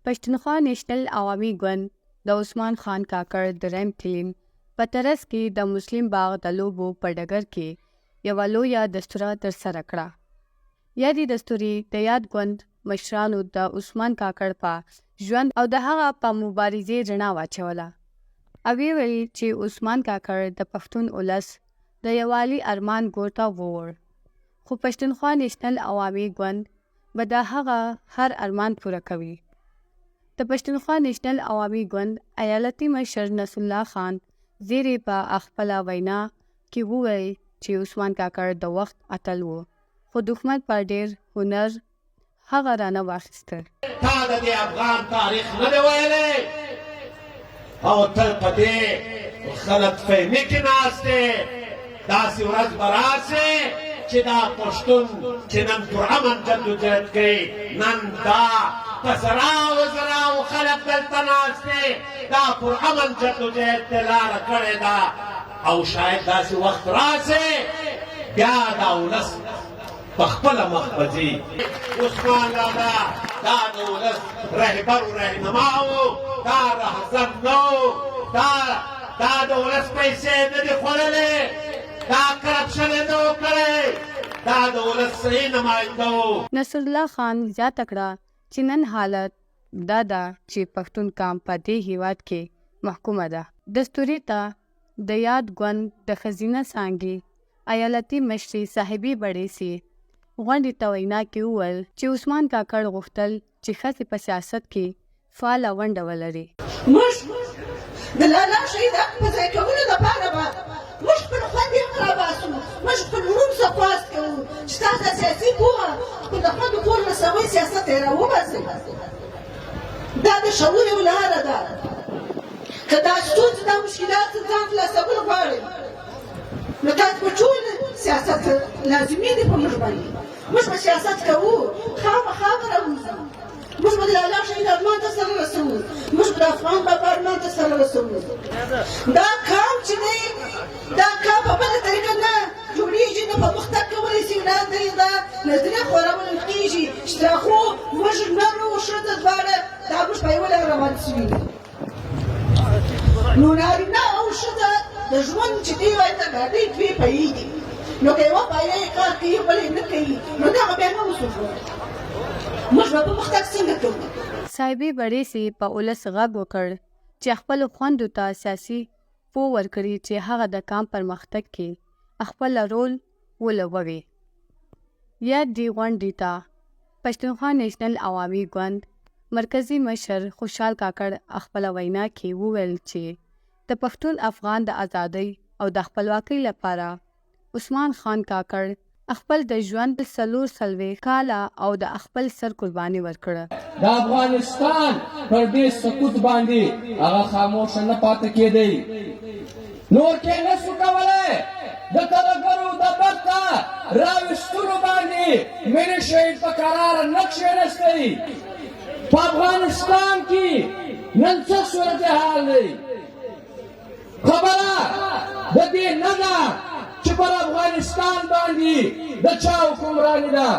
پښتونخوا نیشنل عوامي ګوند د عثمان خان کاکړ دریم ټیم په ترڅ کې د مسلم باغ د لوبو په ډګر کې یوه لویه دستوره ترسره کړه. یادې دستورې د یاد ګوند مشرانو د عثمان کاکړ په ژوند او د هغه په مبارزې رڼا واچوله او ویې ویل چې عثمان کاکړ د پښتون ولس د یووالي ارمان ګورته ووړ، خو پښتونخوا نیشنل عوامي ګوند به د هغه هر ارمان پوره کوي. د پښتونخوا نیشنل عوامي ګوند ایالتي مشر نصر الله خان زیرې په خپله وینا کې وویل چې عثمان کاکړ د وخت اتل و، خو دښمن په ډېر هنر هغه رانه واخیسته. تا د دې افغان تاریخ نه دی ویلی او ته په دې غلط فهمي کې ناست یې. داسې ورځ به راسې چې دا پښتون چې نن پر امن جدوجهد کوي، نن دا په زراو زراو خلک دلته ناست دی، دا پر امن جدوجهد ته لاره کړې ده او شاید داسې وخت راسې بیا دا ولس په خپله مخ به ځي. عثمان لالا دا د ولس رهبر و رهنما و، دا رهزن نه و، دا د ولس پیسې نه دي خوړلې، دا کرپشن یې نه و کړی، دا د ولس صحیح نماینده و. نصر الله خان زیاته کړه چې نن حالت دا ده چې پښتون قام په دې هیواد کې محکومه ده. دستورې ته د یاد ګوند د ښځینه څانګې ایالتي مشرې صاحبې بړیسي غونډې ته وینا کې وویل چې عثمان کاکړ غوښتل چې ښځې په سیاست کې فعاله ونډه ولري. موږ د لالا شهید حق په ځای کولو دپاره به موږ خپل خویندې هم راباسو، موږ خپل وروڼو څخه خواست کوو چې تاسو د سیاسي پوهه خپل د خویندو کور نه سوی سیاست یې راوباسئ. دا د شعور یوه لاره ده. که دا ستونزې دا مشکلات ځان خلاصول غواړئ نو تاسو به ټول سیاست لازمي دی په موږ باندې. موږ به سیاست کوو، خامخا به راوځو، موږ به د لالا شهید ارمان ته سره رسوو، موږ به د افغان بابا ارمان ته سره رسوو. دا کام چې دی دا کام په بله طریقه نه جوړېږي، نه په مختګ کولی شي، نه دا نظریه خورول کېږي چې دا خو موږ نر او ښځه دواړه دا موږ په یوه لاره روان شوي دي. نو نارینه او ښځه د ژوند چې دی وایي ته ګاډۍ دوې پایې دي، نو که یوه پایه یې کار کوي بله یې نه کوي نو دغه بیا نه وسوځو. موږ به په مختګ څنګه کوو؟ صاحبې بړیسي په ولس غږ وکړ چې خپلو خویندو ته سیاسي پوه ورکړي چې هغه د قام پرمختګ کې خپل رول ولوبوي. یا دې غونډې ته پښتونخوا نیشنل عوامي ګوند مرکزي مشر خوشحال کاکړ خپله وینا کې وویل چې د پښتون افغان د ازادۍ او د خپلواکۍ لپاره عثمان خان کاکړ خپل د ژوند 40 کاله او د خپل سر قرباني ورکړه. د افغانستان پر دې سقوط باندې هغه خاموشه نه پاتې کېدی، نور کې نسو کولی د ترهګرو د بدته راویستلو باندې ملي شهید په کراره نه کښېنستی. په افغانستان کې نن څه صورتحال دی؟ خبره د دې نه ده چې پر افغانستان باندې د چا حکمراني ده.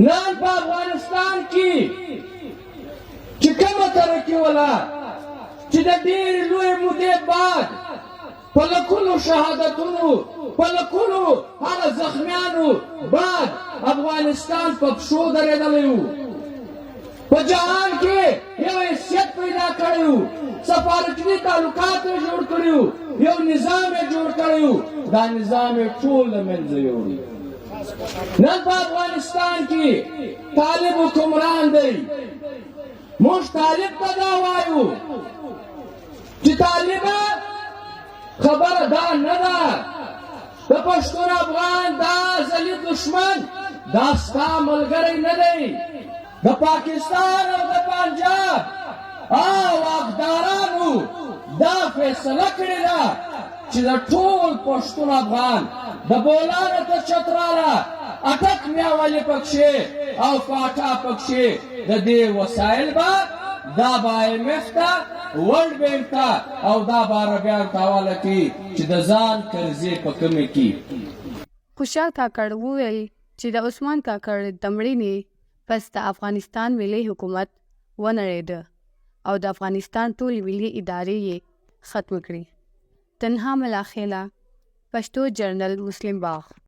نن په افغانستان کې چې کومه ترقي وله چې د ډېرې لویې مودې بعد په لکونو شهادتونو په لکونو هغه زخمیانو بعد افغانستان په پښو درېدلی و، په جهان کې یو حیثیت پیدا کړی و، سفارتي تعلقات یې جوړ کړي وو، یو نظام یې جوړ کړی وو، دا نظام یې ټول له منځه یوړی. نن په افغانستان کې طالب حکمران دی. موږ طالب ته دا وایو چې طالبه خبره دا نه ده، د پښتون افغان دا ازلي دښمن دا ستا ملګری نه دی. د پاکستان او د پنجاب او واکدارانو دا فیصله کړې ده چې د ټول پښتون افغان د بولانه تر چتراله اټک میاوالی پکښې او پاټا پکښې د دې وسایل به دا به IMF ته ورلډ بینک ته او دا به عربیانو ته حواله کړي چې د ځان قرضې په کمې کړي. خوشحال کاکړ وویل چې د عثمان کاکړ د مړینې پس د افغانستان ملي حکومت ونړېده او د افغانستان ټول ملي ادارې یې ختم کړې. تنها ملاخیله پښتو جرنل مسلم باغ